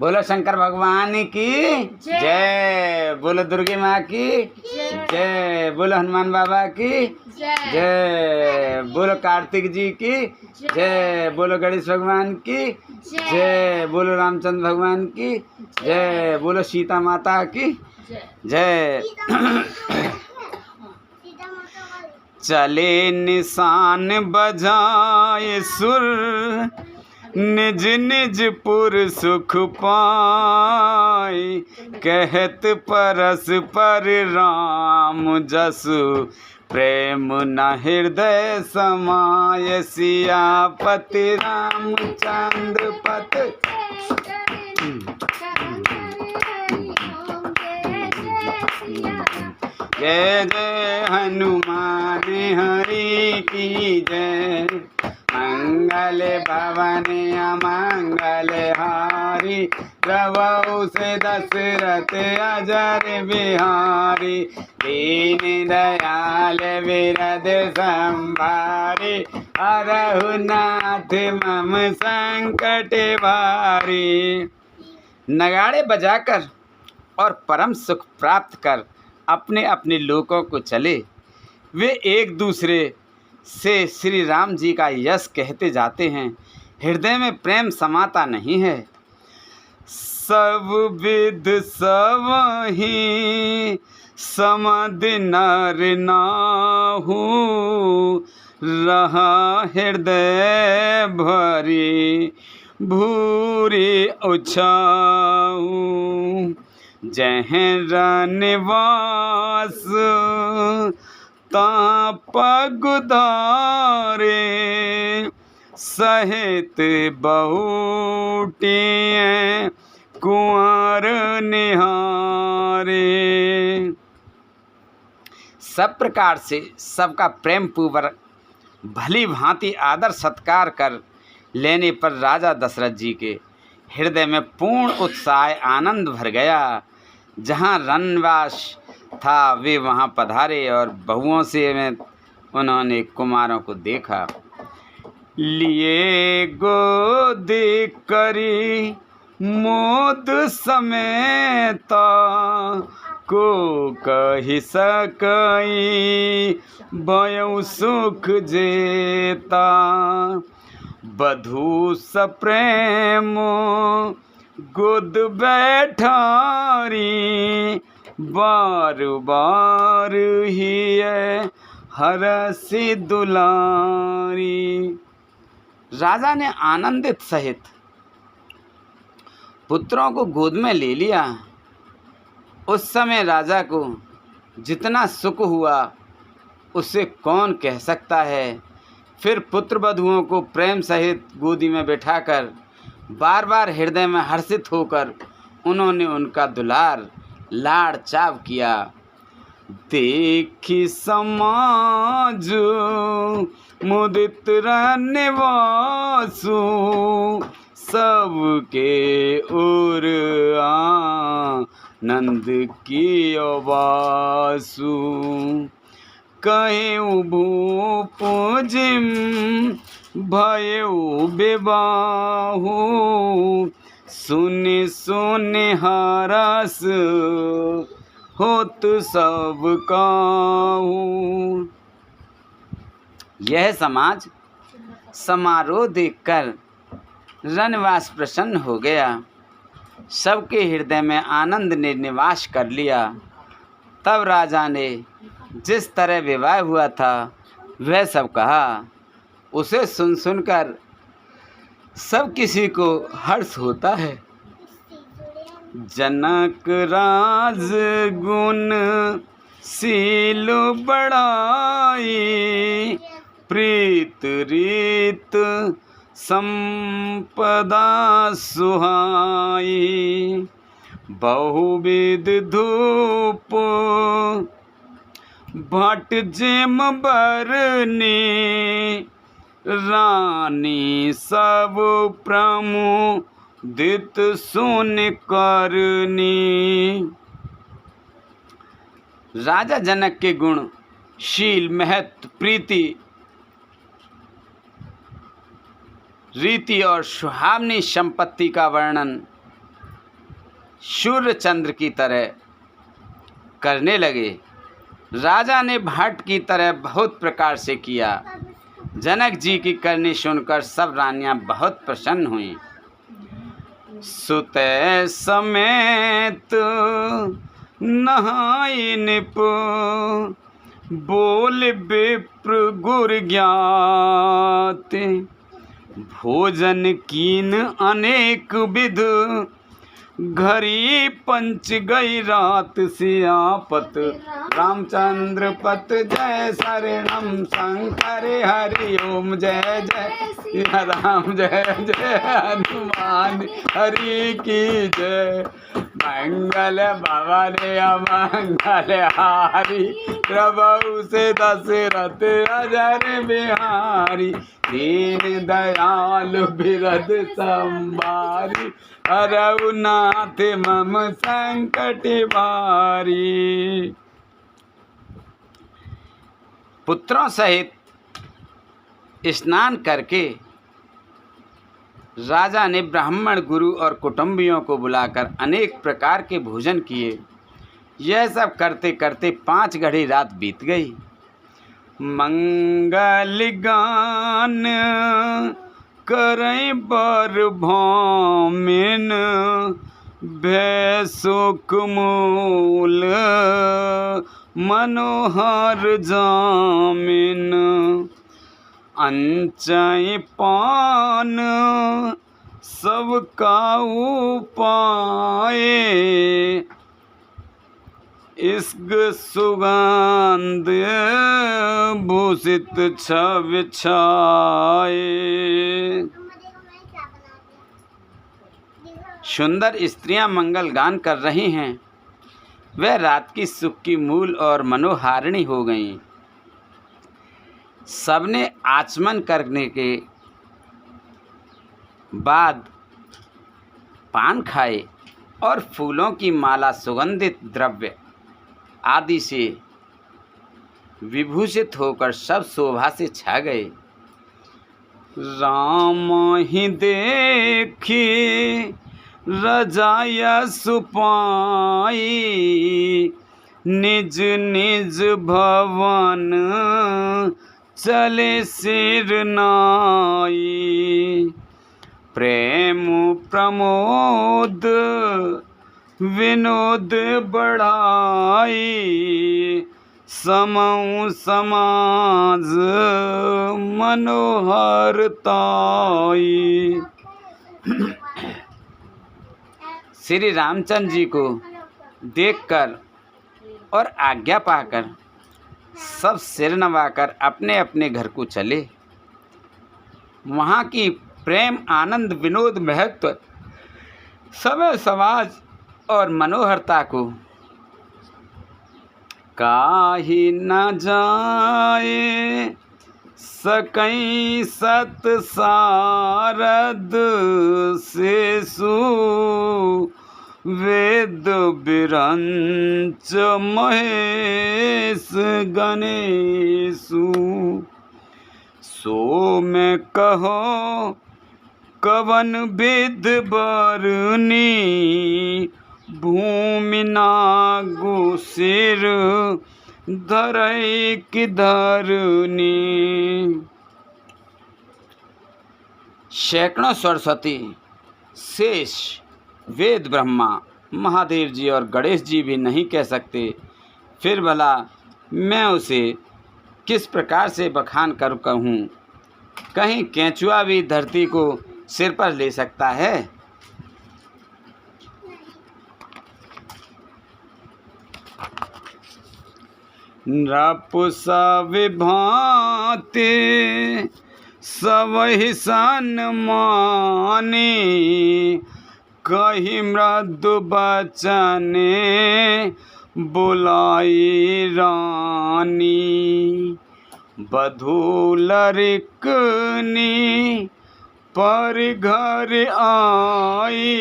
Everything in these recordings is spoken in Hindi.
बोलो शंकर भगवान की जय। बोलो दुर्गे माँ की जय। बोलो हनुमान बाबा की जय। बोलो कार्तिक जी की जय। बोलो गणेश भगवान की जय। बोलो रामचंद्र भगवान की जय। बोलो सीता माता की जय। चले निशान बजाए सुर, निज निज पुर सुख पाए। कहत परस्पर राम जसु, प्रेम न हृदय समाय। सियापति रामचंद्र पत। जय जय हनुमान हरि की जय। मंगल भवन अमंगल हारी, प्रभु से दशरथ अजर बिहारी। दीन दयाल विरद संभारी, हरहु नाथ मम संकट भारी। नगाड़े बजाकर और परम सुख प्राप्त कर अपने अपने लोकों को चले। वे एक दूसरे से श्री राम जी का यश कहते जाते हैं। हृदय में प्रेम समाता नहीं है। सब विध सब ही समद नर नाहु, रहा हृदय भरी भूरी उछाऊ। जहाँ रनवास ता पगुधारे, सहित बहुटियाँ कुंवर निहारे। सब प्रकार से सबका प्रेम पूर्वक भली भांति आदर सत्कार कर लेने पर राजा दशरथ जी के हृदय में पूर्ण उत्साह आनंद भर गया। जहाँ रनवास था वे वहाँ पधारे और बहुओं से में उन्होंने कुमारों को देखा। लिए गोद करी मोद समेता, को कहि सकई भयउ सुख जेता। बधू सप्रेम गोद बैठारी, बार बार ही हरसि दुलारी। राजा ने आनंदित सहित पुत्रों को गोद में ले लिया। उस समय राजा को जितना सुख हुआ उसे कौन कह सकता है। फिर पुत्र वधुओं को प्रेम सहित गोदी में बैठाकर बार बार हृदय में हर्षित होकर उन्होंने उनका दुलार लाड़ चाव किया। देखी समाज मुदित रनवासु, सबके उर आनंद की वासु। कहेउ भूप जिम भयउ विबाहु, सुनि सुनि हरस होत सब काहू। यह समाज समारोह देखकर रनवास प्रसन्न हो गया। सबके हृदय में आनंद ने निवास कर लिया। तब राजा ने जिस तरह विवाह हुआ था वह सब कहा। उसे सुन सुनकर सब किसी को हर्ष होता है। जनक राज गुण शील बढ़ाई, प्रीत रीत संपदा सुहाई। बहुविध धूप भट जेम बरनी, रानी सब प्रमुदित सुन करनी। राजा जनक के गुण, शील, महत्व, प्रीति, रीति और सुहावनी संपत्ति का वर्णन सूर्य चंद्र की तरह करने लगे। राजा ने भट्ट की तरह बहुत प्रकार से किया। जनक जी की करनी सुनकर सब रानियां बहुत प्रसन्न हुईं। सुते समेत नहाई निप, बोल विप्र गुर ज्ञात। भोजन कीन अनेक विध, घरी पंच गई रात। सियापत रामचंद्र पत, जय शरणम शंकर हरि ओम। जय जय सिया राम, जय जय हनुमान हरि की जय। मंगल भवन अमंगल हारी, प्रभु से दशरथ अजर बिहारी। दीन दयालु बिरध संभारी, रघुनाथ मम संकट भारी। पुत्रों सहित स्नान करके राजा ने ब्राह्मण, गुरु और कुटुंबियों को बुलाकर अनेक प्रकार के भोजन किए। यह सब करते करते 5 घड़ी रात बीत गई। मंगल गान करई बर भामिन, भय सुख मूल मनोहर जामिन। अंचई पान सब काऊ पाए, इस्क सुगंध भूषित छवि छाए। सुंदर स्त्रियां मंगल गान कर रही हैं। वह रात की सुख की मूल और मनोहारिणी हो गईं। सबने आचमन करने के बाद पान खाए और फूलों की माला, सुगंधित द्रव्य आदि से विभूषित होकर सब शोभा से छा गए। राम ही देखी रजाया सुपाई, निज निज भवन चले सिर नाई। प्रेम प्रमोद विनोद बढ़ाई, समऊ समाज मनोहरताई। श्री रामचंद्र जी को देखकर और आज्ञा पाकर सब सिर नवाकर अपने अपने घर को चले। वहाँ की प्रेम, आनंद, विनोद, महत्व, समय, समाज और मनोहरता को काहि न जाए सकई सत सारद सेसु। वेद बिरंच महेश गणेशु। सो मैं कहो कवन विध बरनी, भूमि नागु सिर धरई की धरनी। सैकड़ों सरस्वती, शेष, वेद, ब्रह्मा, महादेव जी और गणेश जी भी नहीं कह सकते, फिर भला मैं उसे किस प्रकार से बखान कर कहूँ। कहीं केंचुआ भी धरती को सिर पर ले सकता है। नृपुसा विभाते सबहि सन्मानी, कही मृदु बचने बुलाई रानी। बधू लरिकनी पर घर आई,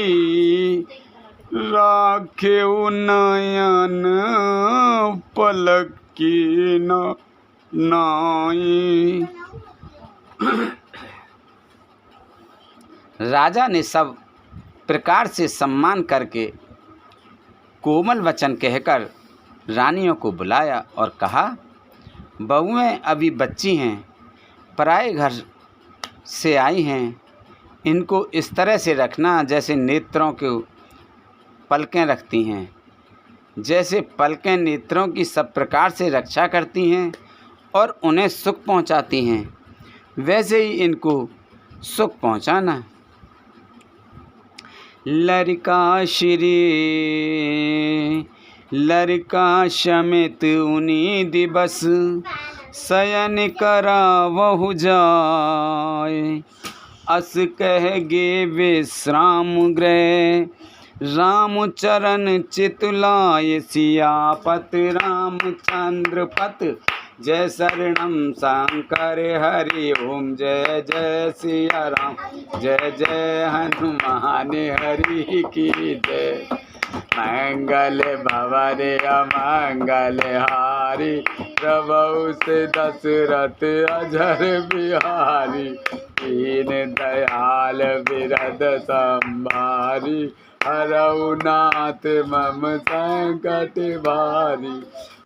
राखे नयन पलक की न नाई। राजा ने सब प्रकार से सम्मान करके कोमल वचन कहकर रानियों को बुलाया और कहा, बहुएं अभी बच्ची हैं, पराए घर से आई हैं, इनको इस तरह से रखना जैसे नेत्रों को पलकें रखती हैं। जैसे पलकें नेत्रों की सब प्रकार से रक्षा करती हैं और उन्हें सुख पहुंचाती हैं, वैसे ही इनको सुख पहुंचाना। लड़का शमित उनी दिवस, शयन करावहु जाय। अस कह गे विश्राम गृह, राम चरण चितुलाय। सियापत रामचंद्र पत, जय शरणम शंकर हरि ओम। जय जय सिया राम, जय जय हनुमान हरि की जय। मंगल भवन अमंगल हारी, प्रभु से दशरथ अजर बिहारी। दीन दयाल बिरद संभारी, हरऊ नाथ मम संकट भारी।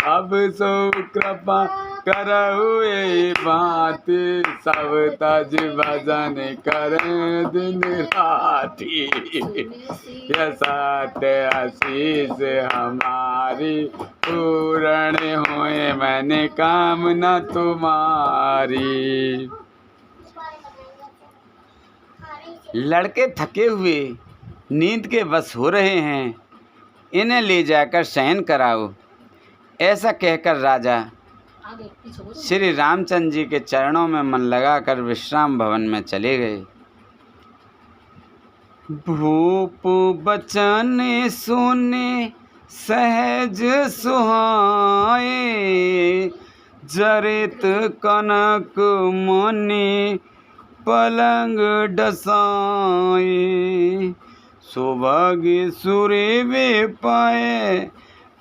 अब सो कृपा करहु ए भांति, सब तज भजन करें दिन राति। यह सत्य आशीष हमारी, पूर्ण होए मैंने कामना तुम्हारी। लड़के थके हुए नींद के वश हो रहे हैं, इन्हें ले जाकर शयन कराओ। ऐसा कहकर राजा श्री रामचंद्र जी के चरणों में मन लगाकर विश्राम भवन में चले गए। भूप बचन सुने सहज सुहाए, जरित कनक मनि पलंग डसाए। सुभग सुरे वे पाए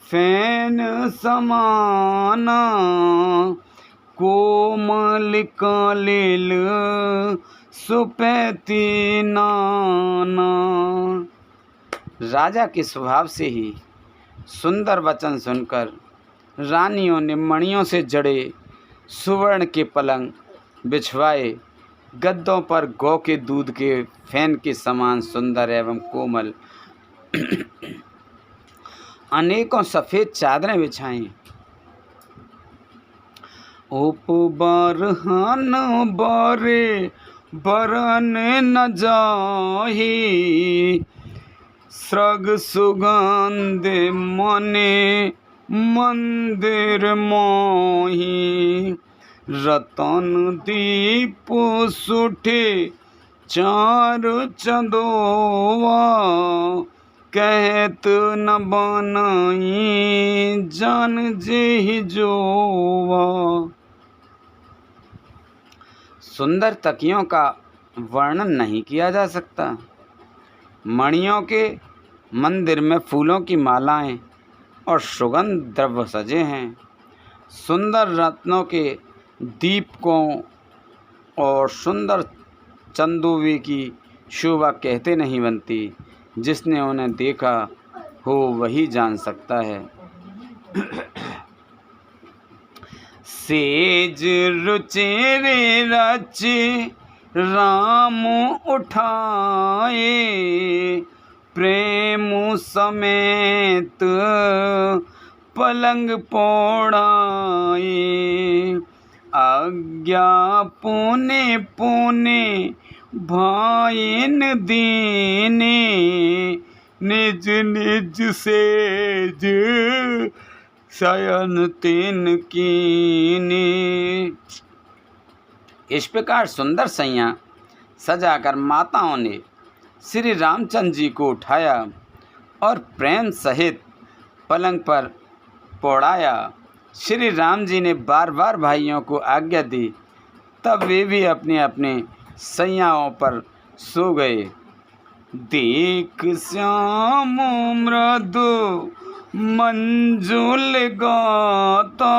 फैन समाना, कोमल कालिल सुपैती नाना। राजा के स्वभाव से ही सुंदर वचन सुनकर रानियों ने मणियों से जड़े सुवर्ण के पलंग बिछवाए। गद्दों पर गौ के दूध के फैन के समान सुंदर एवं कोमल अनेकों सफ़ेद चादरें बिछाई। उपबरहन बारे बरन न जाही, सृग सुगंध मने मंदिर मोही। रतन दीप सुठे चार चंदोवा, कहत न बनाई जान जेहि जोवा। सुंदर तकियों का वर्णन नहीं किया जा सकता। मणियों के मंदिर में फूलों की मालाएं और सुगंध द्रव्य सजे हैं। सुंदर रत्नों के दीपकों और सुंदर चंदोवे की शोभा कहते नहीं बनती। जिसने उन्हें देखा हो वही जान सकता है। सेज रुचेरे रचे राम उठाए, प्रेम समेत पलंग पौड़ाए। आज्ञा पुने पुने भाइन दीने, निज निज सेज शयन तिन कीने। इस प्रकार सुंदर सैया सजाकर माताओं ने श्री रामचंद्र जी को उठाया और प्रेम सहित पलंग पर पौड़ाया। श्री राम जी ने बार बार भाइयों को आज्ञा दी, तब वे भी अपने अपने सैयाओं पर सो गए। देख श्याम मृदु मंजुल गाता,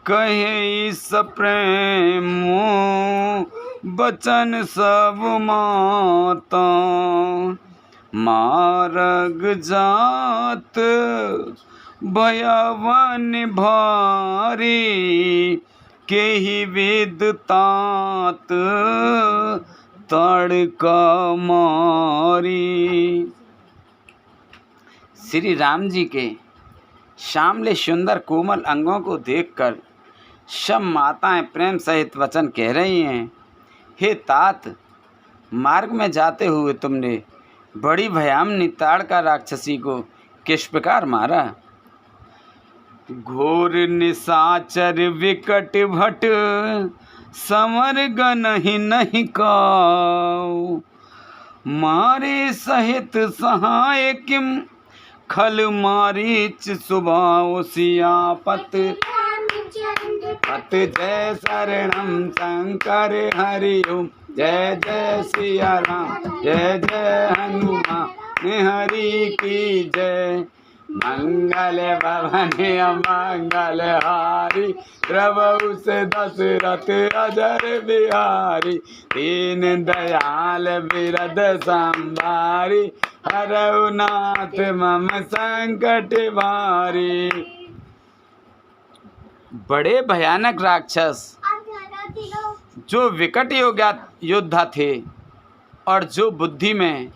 कहे सप्रेम बचन सब माता। मार्ग जात भयवन भारी, केहि विद तात तड़का मारी। श्री राम जी के श्यामले सुंदर कोमल अंगों को देखकर सब माताएं प्रेम सहित वचन कह रही हैं, हे तात, मार्ग में जाते हुए तुमने बड़ी भयानक ताड़का राक्षसी को किस प्रकार मारा? घोर निशाचर विकट भट समर गनहि नहीं काऊ, मारे सहित सहाय किम खल मारीच सुभाव सियापत। पत जय शरणम शंकर हरि ओम, जय जय सिया राम, जय जय हनुमान हरि की जय। मंगल भवन मंगल हारी, प्रभु से दशरथ अजर बिहारी। दीन दयाल बिरद संभारी, हरऊ नाथ मम संकट भारी। बड़े भयानक राक्षस जो विकट योद्धा थे और जो बुद्धि में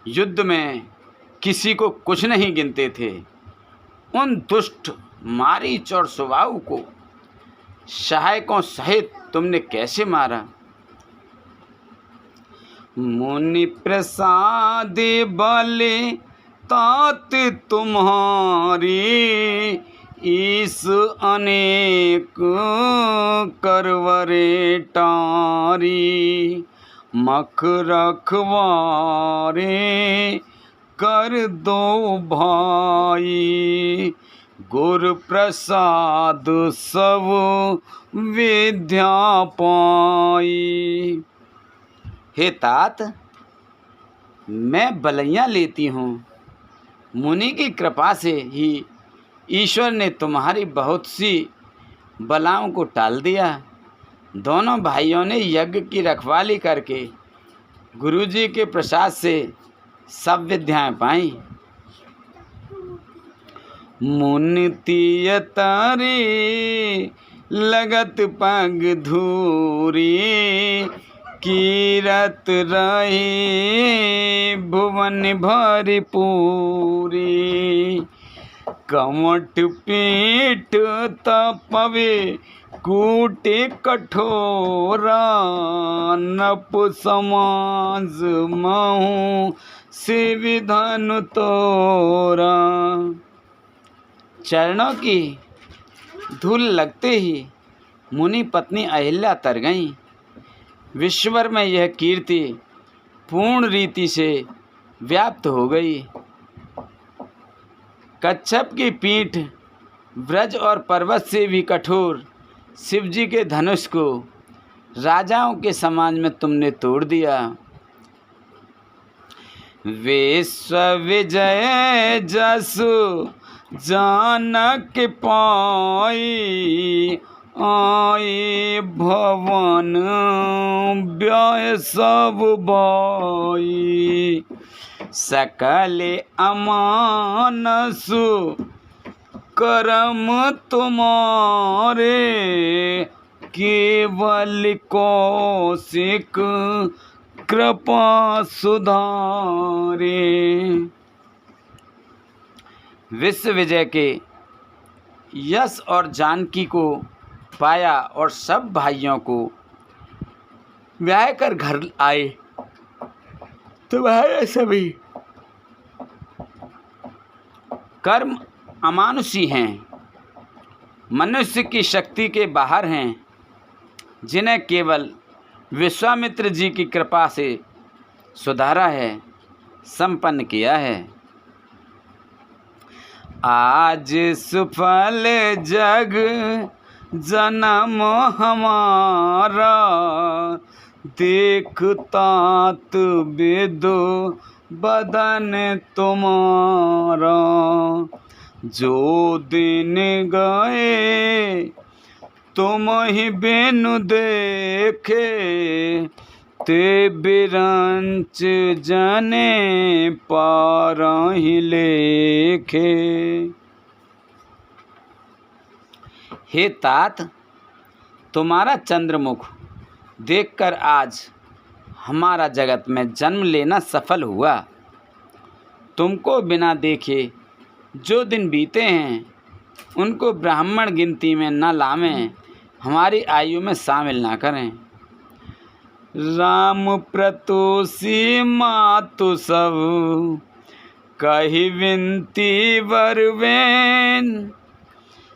युद्ध में किसी को कुछ नहीं गिनते थे, उन दुष्ट मारीच और सुबाहु को सहायकों सहित तुमने कैसे मारा? मुनि प्रसाद बल तात तुम्हारी, ईस अनेक करवरे टारी। मख रखवारे कर दो भाई, गुर प्रसाद सब विद्या पाई। हे तात, मैं बलैया लेती हूँ। मुनि की कृपा से ही ईश्वर ने तुम्हारी बहुत सी बलाओं को टाल दिया। दोनों भाइयों ने यज्ञ की रखवाली करके गुरुजी के प्रसाद से सब विद्याएं पाई। मुनि तिय तारे लगत पग धूरी, कीरत रही भुवन भरी पूरी। कमठ पीठ तपवे कूटे कठोरा, नप समाज महु से विधन तोरा। चरणों की धूल लगते ही मुनि पत्नी अहिल्या तर गईं। विश्वर में यह कीर्ति पूर्ण रीति से व्याप्त हो गई। कच्छप की पीठ व्रज और पर्वत से भी कठोर शिवजी के धनुष को राजाओं के समाज में तुमने तोड़ दिया। विश्व विजय जसु जानक पाई, आई भवन व्यय सब बाई। सकल अमानसु करम तुम्हारे, केवल कौशिक कृपा सुधारे। विश्व विजय के यश और जानकी को पाया और सब भाइयों को ब्याह कर घर आए। तुम्हारे सभी कर्म अमानुषी हैं, मनुष्य की शक्ति के बाहर हैं, जिन्हें केवल विश्वामित्र जी की कृपा से सुधारा है, संपन्न किया है। आज सुफल जग जन्म हमारा, देख तात विदु बदन तुम्हारा। जो दिन गए तुम ही बिनु देखे, ते बिरंच जने पारहि लेखे। हे तात, तुम्हारा चंद्रमुख देखकर आज हमारा जगत में जन्म लेना सफल हुआ। तुमको बिना देखे जो दिन बीते हैं उनको ब्राह्मण गिनती में न लावें, हमारी आयु में शामिल ना करें। राम प्रतोषी मातु सब कही विनती वरवेन,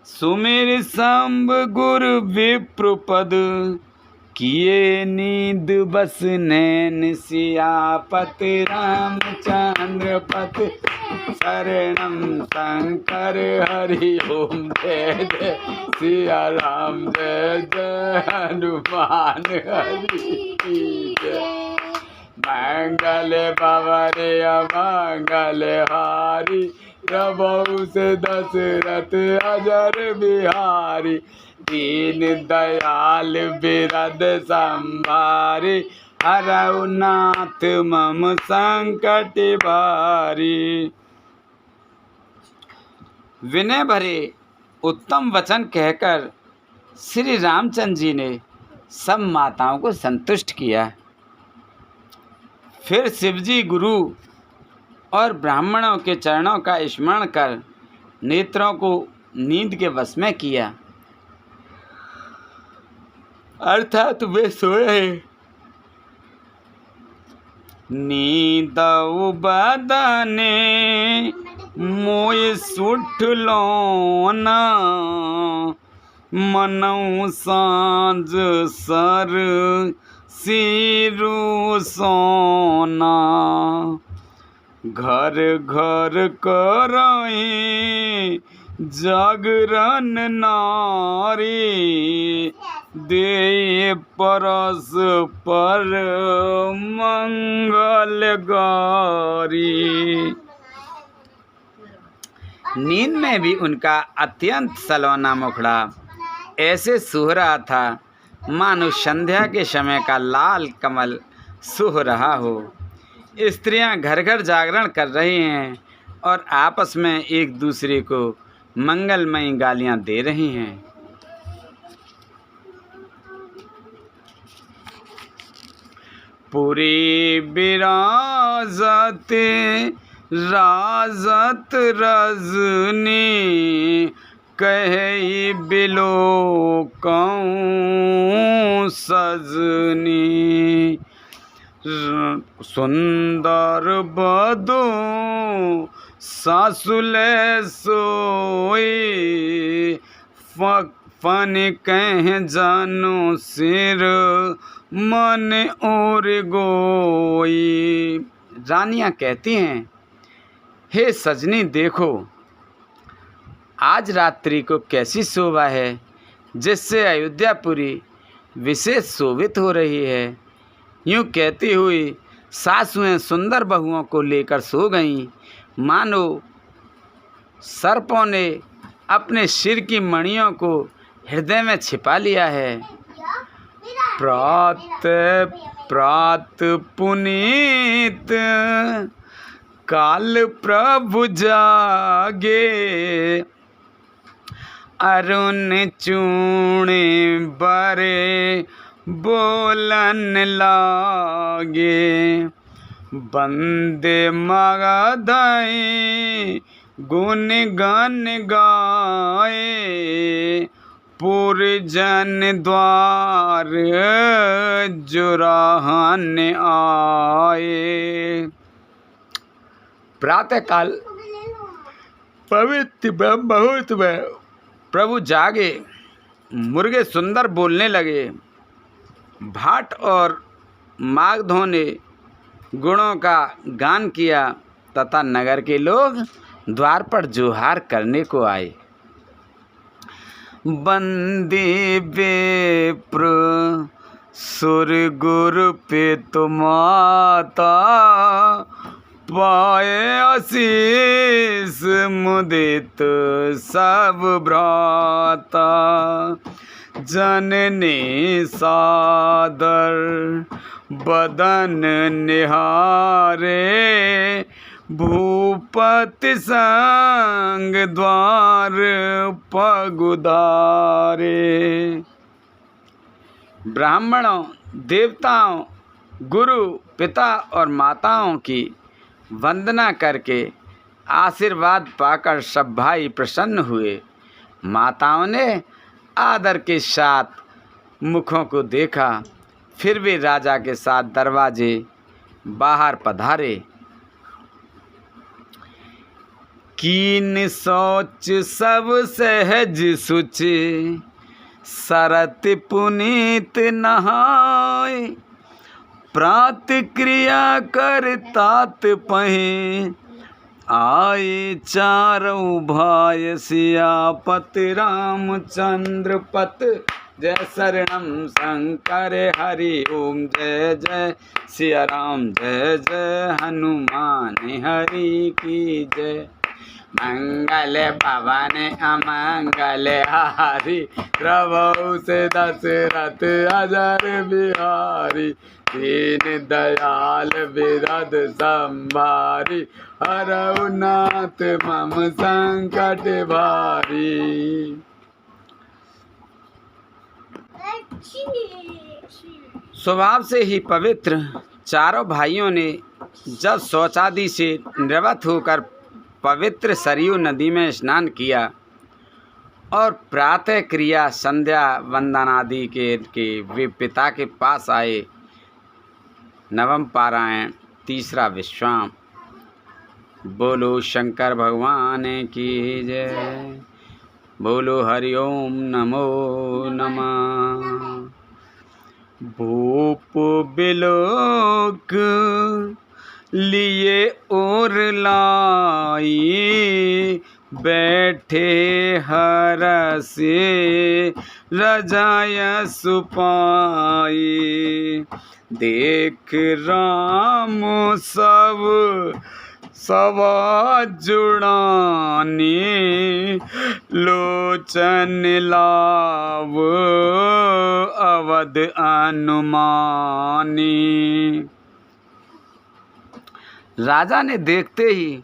सुमिर संब गुरु विप्रपद किए नींद बस नैन। सियापत रामचंद्र पत शरणम शंकर हरि ओम जय जय सिया राम जय जय हनुमान हरि जय। मंगल भवन अमंगल हारी, प्रभु से दशरथ अजर बिहारी। दीन दयाल बिरद संभारी, हरऊ नाथ मम संकट भारी। विनय भरे उत्तम वचन कहकर श्री रामचंद्र जी ने सब माताओं को संतुष्ट किया। फिर शिवजी गुरु और ब्राह्मणों के चरणों का स्मरण कर नेत्रों को नींद के वश में किया, अर्थात वे सोए। नींदउ बदने मोय सुठ लोना, मनऊ साँझ सर सिरु सोना। घर घर करई जागरण नारी, दे परस पर मंगल गारी। नींद में भी उनका अत्यंत सलोना मुखड़ा ऐसे सूह रहा था मानो संध्या के समय का लाल कमल सूह रहा हो। स्त्रियां घर घर जागरण कर रही हैं और आपस में एक दूसरे को मंगलमयी गालियां दे रही हैं। पुरी विराजत राजत रजनी, कहे बिलो कौं सजनी। सुंदर बदो सासुले सोई, फन कह जानो सिर मन और गोई। रानियां कहती हैं, हे सजनी देखो, आज रात्रि को कैसी शोभा है जिससे अयोध्यापुरी विशेष शोभित हो रही है। यूँ कहती हुई सासुएं सुंदर बहुओं को लेकर सो गईं, मानो सर्पों ने अपने सिर की मणियों को हृदय में छिपा लिया है। प्रात प्रात पुनीत काल प्रभु जागे, अरुण चूणे बरे बोलन लागे। बंदे मगधई गुण गान गाए, पुरजन द्वार जुराहन आए। प्रातःकाल पवित्र ब्रह्म मुहूर्त में प्रभु जागे, मुर्गे सुंदर बोलने लगे, भाट और मागधों ने गुणों का गान किया तथा नगर के लोग द्वार पर जोहार करने को आए। बंदी विप्र सुर गुरु पितु माता, पाए आशीष मुदित सब भ्राता। जननी सादर बदन निहारे, भूपति संग द्वार पगुधारे। ब्राह्मणों, देवताओं, गुरु, पिता और माताओं की वंदना करके आशीर्वाद पाकर सब भाई प्रसन्न हुए। माताओं ने आदर के साथ मुखों को देखा, फिर वे राजा के साथ दरवाजे बाहर पधारे। कीन सोच सब सहज सुच, सरत पुनीत नहाय, प्रात क्रिया कर तात पहे, आए चारों भाई सियापत, रामचंद्र पत जय शरणम शंकर हरि ओम, जय जय सिया राम, जय जय हनुमान हरि की जय। मंगल भवन अमंगल हारी, प्रभु से दशरथ अजर बिहारी, दीन दयाल विरद संभारी, हरऊ नाथ मम संकट भारी। स्वभाव से ही पवित्र चारों भाइयों ने जब शौचादि से निवृत्त होकर पवित्र सरयू नदी में स्नान किया और प्रातः क्रिया संध्या वंदनादि के वे पिता के पास आए। नवम पारायण, तीसरा विश्वाम। बोलो शंकर भगवान की जय, बोलो हरि ओम नमो नमः। भूप बिलोक लिए और लाई, बैठे हरसे रजाय सुपाई, देख राम सब सवा जुड़ानी, लोचन लाव अवध अनुमानी। राजा ने देखते ही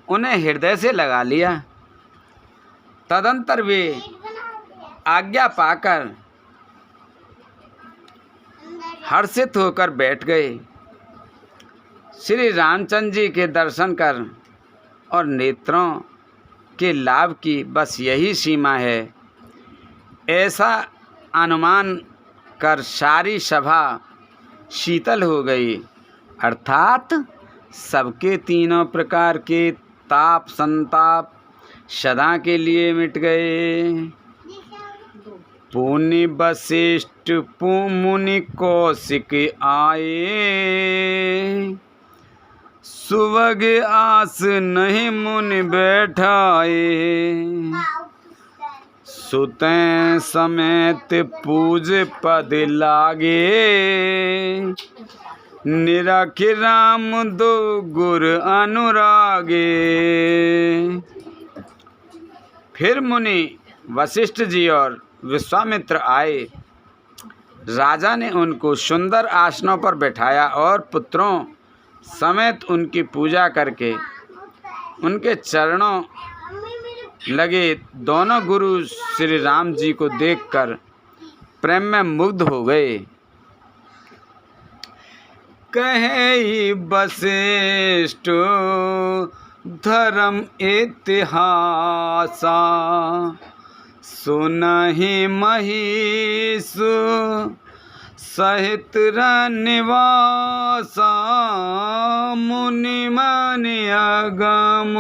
उन्हें हृदय से लगा लिया। तदंतर वे आज्ञा पाकर हर्षित होकर बैठ गए। श्री रामचंद्र जी के दर्शन कर और नेत्रों के लाभ की बस यही सीमा है, ऐसा अनुमान कर सारी सभा शीतल हो गई। अर्थात सबके तीनों प्रकार के ताप संताप सदा के लिए मिट गए। पुनि वशिष्ठ मुनि कौशिक आए, सुवग आस नहीं मुनि बैठाए, सुतें समेत पूज पद लागे, निरख राम दो गुर अनुरागे। फिर मुनि वशिष्ठ जी और विश्वामित्र आए। राजा ने उनको सुंदर आसनों पर बैठाया और पुत्रों समेत उनकी पूजा करके उनके चरणों लगे। दोनों गुरु श्री राम जी को देखकर प्रेम में मुग्ध हो गए। कहे वशिष्ठ धर्म इतिहासा, सुनहि महिष सहित निवासा, मुनि मनि अगम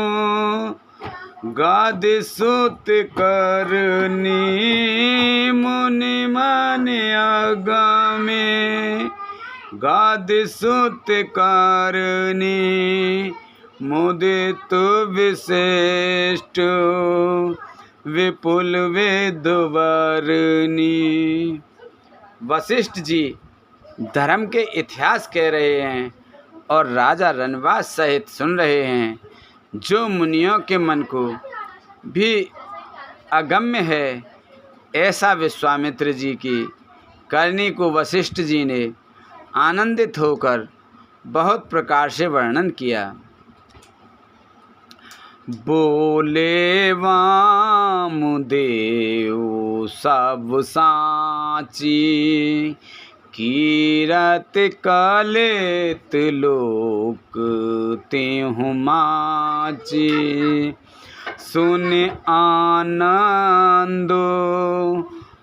गादि सुत करनी, मुनि मनि अगमे गादि सुत करनी, मुदित विशिष्ट विपुल वेदवरनी। वशिष्ठ जी धर्म के इतिहास कह रहे हैं और राजा रणवास सहित सुन रहे हैं, जो मुनियों के मन को भी अगम्य है। ऐसा विश्वामित्र जी की करनी को वशिष्ठ जी ने आनंदित होकर बहुत प्रकार से वर्णन किया। बोले वामदेव सब साची, कीरत कलेत लोक तेहु माची। सुन आनंदो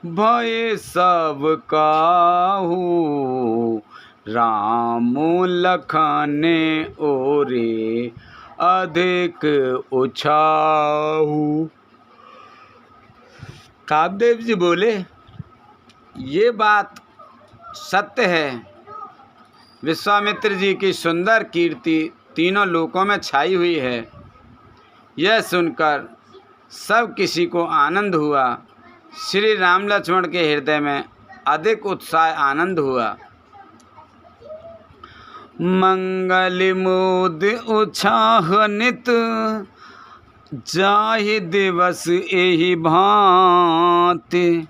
भय सब काहू, राम लखन ओरे अधिक उछाहू। कामदेव जी बोले, ये बात सत्य है। विश्वामित्र जी की सुंदर कीर्ति तीनों लोकों में छाई हुई है। यह सुनकर सब किसी को आनंद हुआ। श्री राम लक्ष्मण के हृदय में अधिक उत्साह आनंद हुआ। मंगल मोद उत्साह नित, जाहि दिवस एहि भांति।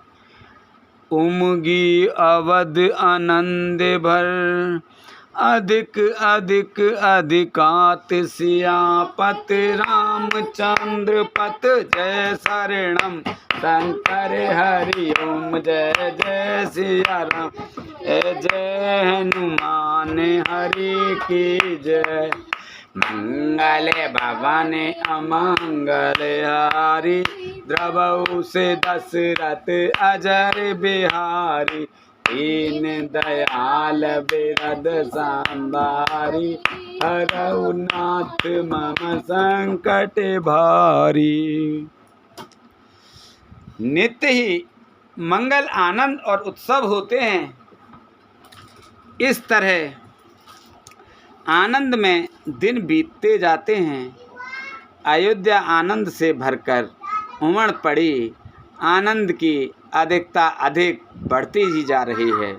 उमगी अवध आनंद भर, अधिक अधिक अधिकात। सियापत रामचंद्र पत, जय शरणम शंकर हरि ओम। जय जय सिया राम, जय हनुमान हरि की जय। मंगल भवन अमंगल हारी, द्रवहु से दशरथ अजर बिहारी। दीन दयाल बिरद संभारी, हरहु नाथ मम संकट भारी। नित्य ही मंगल आनंद और उत्सव होते हैं। इस तरह आनंद में दिन बीतते जाते हैं। अयोध्या आनंद से भरकर उमड़ पड़ी। आनंद की अधिकता अधिक बढ़ती ही जा रही है।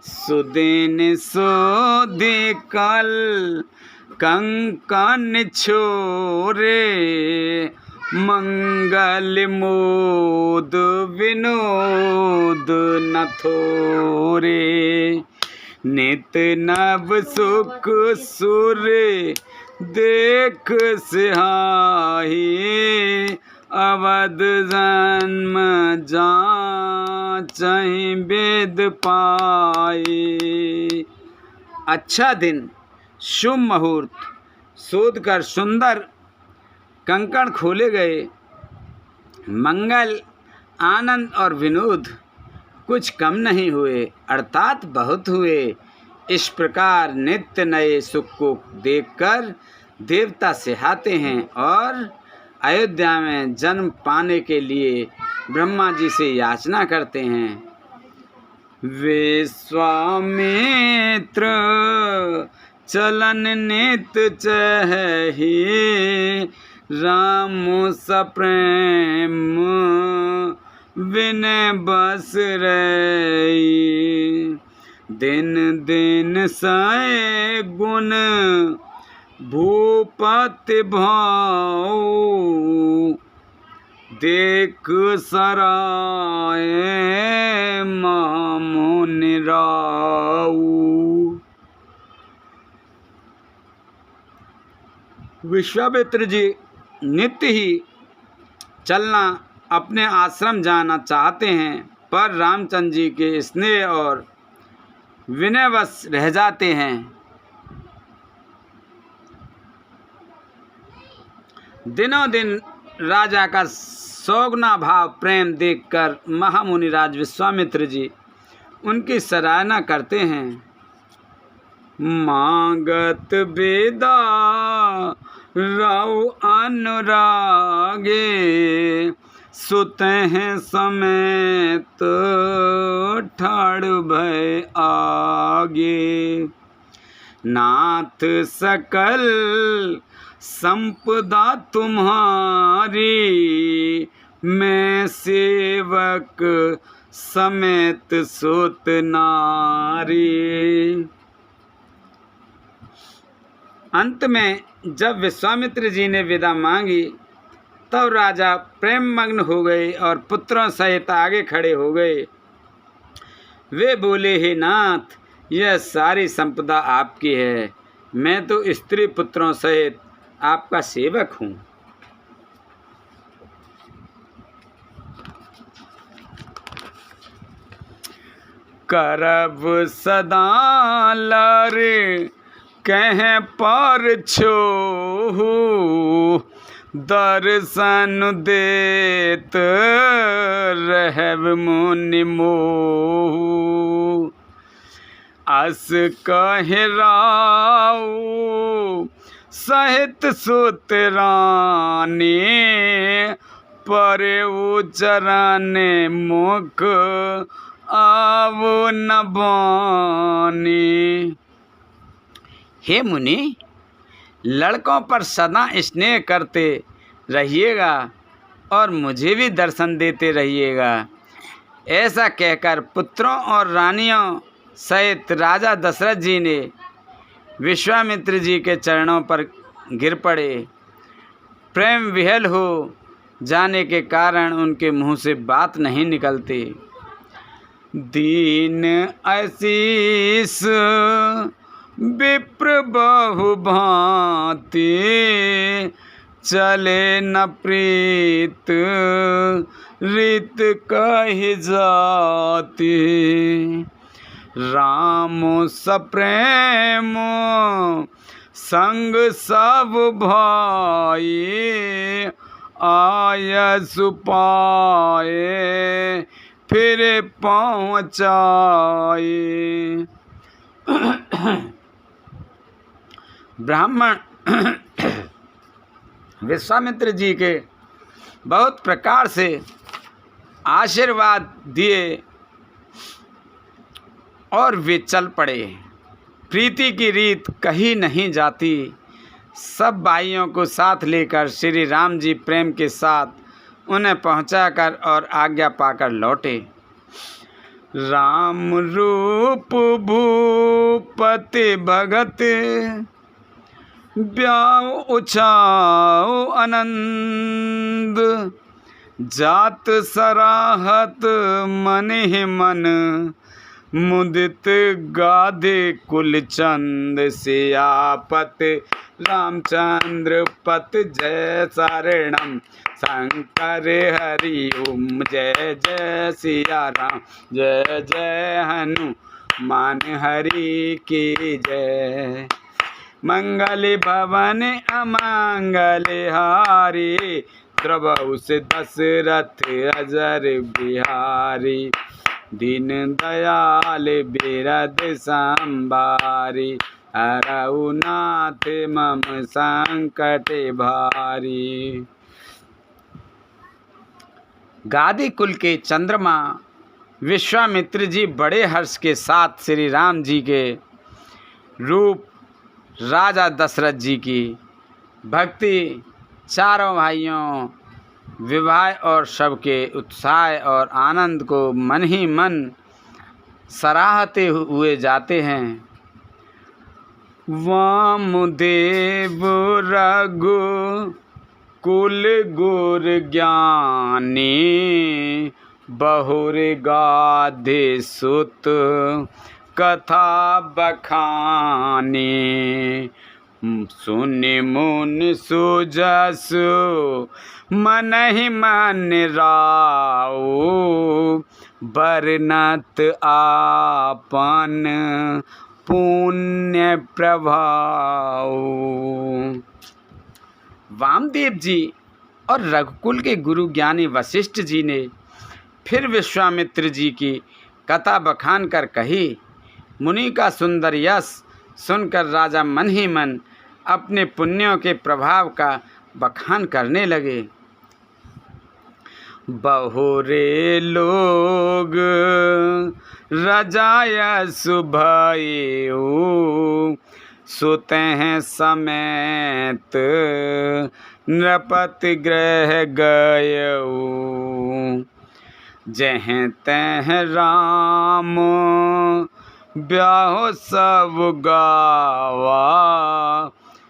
सुदिन सोधि कल कंकन छोरे, मंगल मोद विनोद न थोरे। नित नव सुख सुर देख सिहाही, अवध जन्म जाचहि वेद पाई। अच्छा दिन, शुभ मुहूर्त शोध कर सुंदर कंकण खोले गए। मंगल आनंद और विनोद कुछ कम नहीं हुए, अर्थात बहुत हुए। इस प्रकार नित्य नए सुख को देखकर देवता सिहाते हैं और अयोध्या में जन्म पाने के लिए ब्रह्मा जी से याचना करते हैं। विश्वामित्र चलन नित चहि, राम सप्रेम विनय बस रही। दिन दिन सय गुण भूपति भाऊ, देख सराय मुनि राऊ। विश्वामित्र जी नित्य ही चलना अपने आश्रम जाना चाहते हैं, पर रामचंद्र जी के स्नेह और विनयवश रह जाते हैं। दिनों दिन राजा का सौगुना भाव प्रेम देखकर महामुनिराज विश्वामित्र जी उनकी सराहना करते हैं। मांगत बेदा राव अनुरागे, सुत हैं समेत ठाड़ भय आगे। नाथ सकल संपदा तुम्हारी, मैं सेवक समेत सुत नारी। अंत में जब विश्वामित्र जी ने विदा मांगी तब राजा प्रेम मग्न हो गए और पुत्रों सहित आगे खड़े हो गए। वे बोले, हे नाथ, यह सारी संपदा आपकी है। मैं तो स्त्री पुत्रों सहित आपका सेवक हूँ। करब सदा लारे कह पर छोहू, दर्शन देत रहब मुनि मोहू। अस कहराऊ सहित सुत रानी, परेऊ चरण मुख आवो न बानी। हे मुनि, लड़कों पर सदा स्नेह करते रहिएगा और मुझे भी दर्शन देते रहिएगा। ऐसा कहकर पुत्रों और रानियों सहित राजा दशरथ जी ने विश्वामित्र जी के चरणों पर गिर पड़े। प्रेम विहल हो जाने के कारण उनके मुंह से बात नहीं निकलती। दीन आशीष विप्र बहु भांति, चले न प्रीत रीत कहि जाति। राम सप्रेम संग सब भाई, आय सुपाए फिर पहुँचाए। ब्राह्मण विश्वामित्र जी के बहुत प्रकार से आशीर्वाद दिए और वे चल पड़े। प्रीति की रीत कही नहीं जाती। सब भाइयों को साथ लेकर श्री राम जी प्रेम के साथ उन्हें पहुंचाकर और आज्ञा पाकर लौटे। राम रूप भूपति भगत, ब्याऊ उछाऊ आनंद। जात सराहत मन ही मन, मुदित गाधे कुल चंद। सियापत रामचंद्र पत जय शरणम, शंकर हरि ओम जय जय सिया राम, जय जय हनुमान हरि की जय। मंगल भवन अमंगल हारी, द्रवहु से दशरथ अजर बिहारी। दीन दयाल बिरद संभारी, हरऊ नाथ मम संकट भारी। गादी कुल के चंद्रमा विश्वामित्र जी बड़े हर्ष के साथ श्री राम जी के रूप, राजा दशरथ जी की भक्ति, चारों भाइयों विवाह और सबके उत्साह और आनंद को मन ही मन सराहते हुए जाते हैं। वामदेव रघु कुल गुर ज्ञानी, बहुर गाधे सुत कथा बखानी। सुनि मुनि सुजसु मन ही मन राऊ, बरनत आपन पुण्य प्रभाऊ। वामदेव जी और रघुकुल के गुरु ज्ञानी वशिष्ठ जी ने फिर विश्वामित्र जी की कथा बखान कर कही। मुनि का सुंदर यश सुनकर राजा मन ही मन अपने पुण्यों के प्रभाव का बखान करने लगे। बहुरे लोग रजाया सुभयऊ, सुते हैं समेत नृपति गृह गयऊ। जह तह राम ब्याह सब गावा,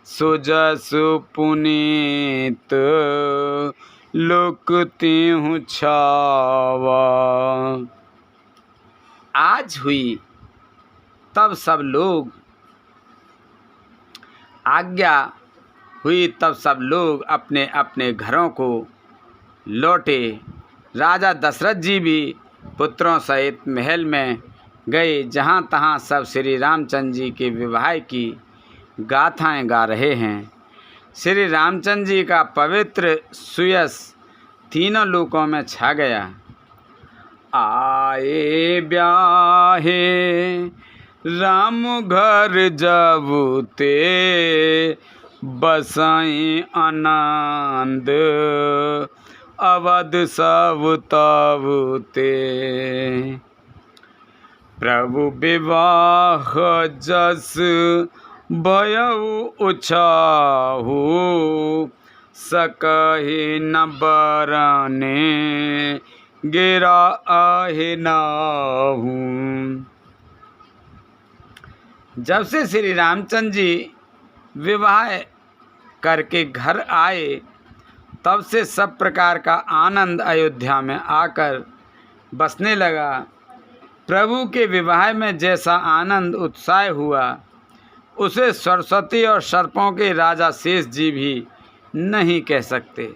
सुजसु पुनीत लोक तिहु छावा। आज हुई तब सब लोग आज्ञा हुई, तब सब लोग अपने अपने घरों को लौटे। राजा दशरथ जी भी पुत्रों सहित महल में गए, जहाँ तहाँ सब श्री रामचंद्र जी के विवाह की गाथाएं गा रहे हैं। श्री रामचंद्र जी का पवित्र सुयस तीनों लोकों में छा गया। आए ब्याहे राम घर जबूते, बसाई आनंद अवध सब तबूते। प्रभु विवाह जस भयउ उछाहु, सकहि न बरने गिरा आहे नाहू। जब से श्री रामचंद्र जी विवाह करके घर आए, तब से सब प्रकार का आनंद अयोध्या में आकर बसने लगा। प्रभु के विवाह में जैसा आनंद उत्साह हुआ, उसे सरस्वती और सर्पों के राजा शेष जी भी नहीं कह सकते।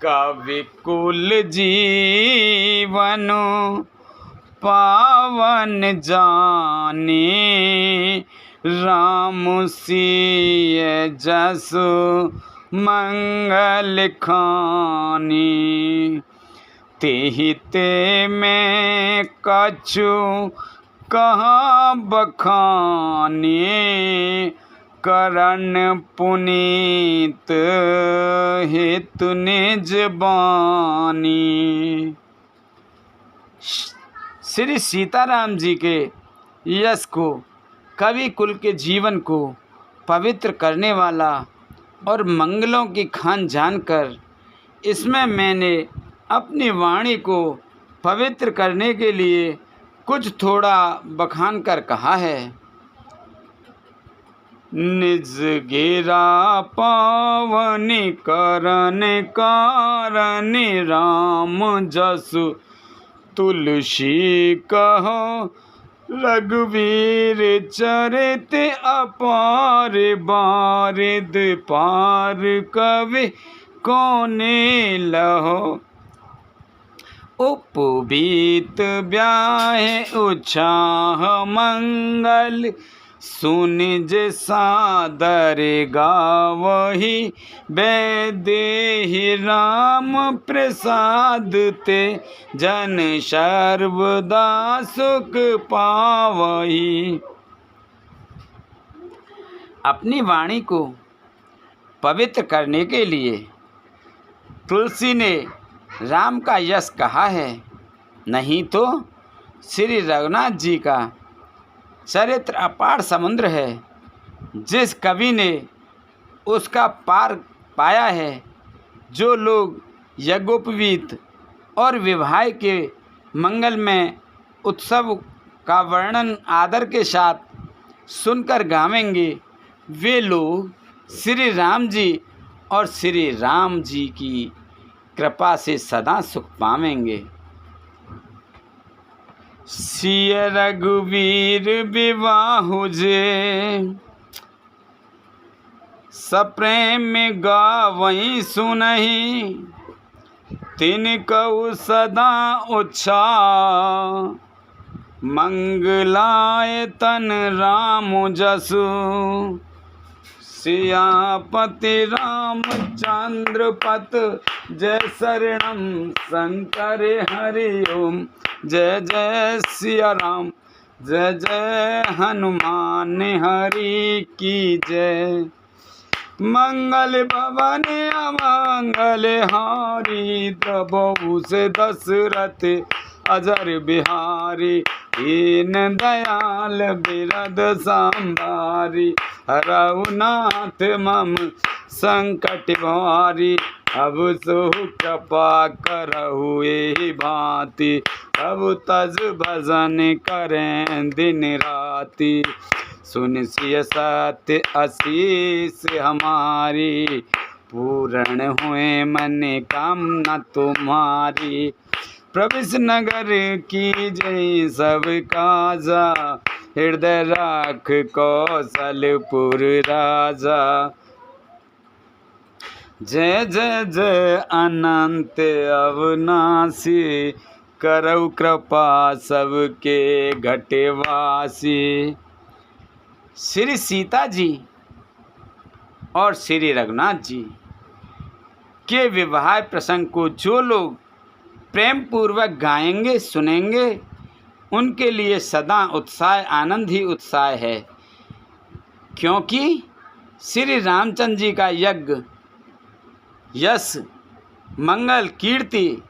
कवि कुल जीवन पावन जानी, राम सिय जसु मंगल खानी। तेहि ते में कछु कहाँ बखानी, करण पुनीत हेतु निज बानी। श्री सीताराम जी के यश को, कवि कुल के जीवन को पवित्र करने वाला और मंगलों की खान जानकर, इसमें मैंने अपनी वाणी को पवित्र करने के लिए कुछ थोड़ा बखान कर कहा है। निज गिरा पावनी करन कारण, राम जसु तुलसी कहो, रघुवीर चरित अपार, बारिद पार कवि कोने लहो। उपबीत ब्याहे उछाह मंगल, सुनिज सादर गावही, वैदेहि राम प्रसाद ते, जन सर्वदा सुख पावही। अपनी वाणी को पवित्र करने के लिए तुलसी ने राम का यश कहा है, नहीं तो श्री रघुनाथ जी का चरित्र अपार समुद्र है। जिस कवि ने उसका पार पाया है, जो लोग यज्ञोपवीत और विवाह के मंगल में उत्सव का वर्णन आदर के साथ सुनकर गावेंगे, वे लोग श्री राम जी और श्री राम जी की कृपा से सदा सुख पावेंगे। सिय रघुवीर विवाहु जे, सप्रेम गावई सुनहि, तिनकउ सदा उत्साह, मंगलाय तन राम जसु, सियापति रामचंद्र पत, जय शरणम शंकर हरि ओम। जय जय सिया राम, जय जय हनुमान हरि की जय। मंगल भवन अमंगल हारी, प्रभु से दशरथ अजर बिहारी, दीन दयाल बिरद संभारी, हरऊ नाथ मम संकट भारी। अब सो कृपा करहु एहि भांति, अब तज भजन करें दिन राति। सुन सिय सत्य आशीष हमारी, पूर्ण हुए मन कामना तुम्हारी। प्रविश नगर की जय सब काजा, हृदय राख कौशलपुर राजा। जय जय जय अनंत अविनाशी, करौ कृपा सबके घटवासी। श्री सीता जी और श्री रघुनाथ जी के विवाह प्रसंग को जो लोग प्रेम पूर्वक गाएंगे सुनेंगे, उनके लिए सदा उत्साह आनंद ही उत्साह है, क्योंकि श्री रामचंद्र जी का यज्ञ, यश, मंगल, कीर्ति,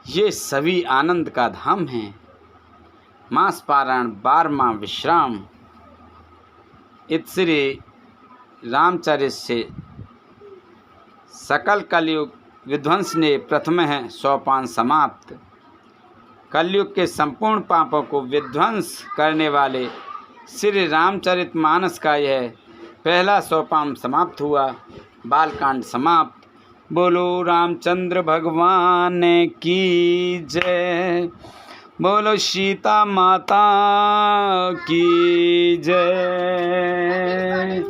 ये सभी आनंद का धाम है। मास पारायण 12वां विश्राम। इत श्री रामचरित से सकल कलयुग विध्वंस ने प्रथम है सोपान समाप्त। कलयुग के संपूर्ण पापों को विध्वंस करने वाले श्री रामचरित मानस का यह पहला सोपान समाप्त हुआ, बालकांड समाप्त। बोलो रामचंद्र भगवान की जय, बोलो सीता माता की जय,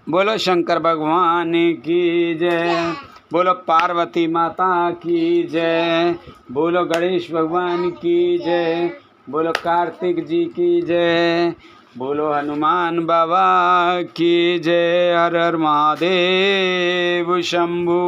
बोलो शंकर भगवान की जय, बोलो पार्वती माता की जय, बोलो गणेश भगवान की जय, बोलो कार्तिक जी की जय, बोलो हनुमान बाबा की जय। हर हर महादेव शंभू।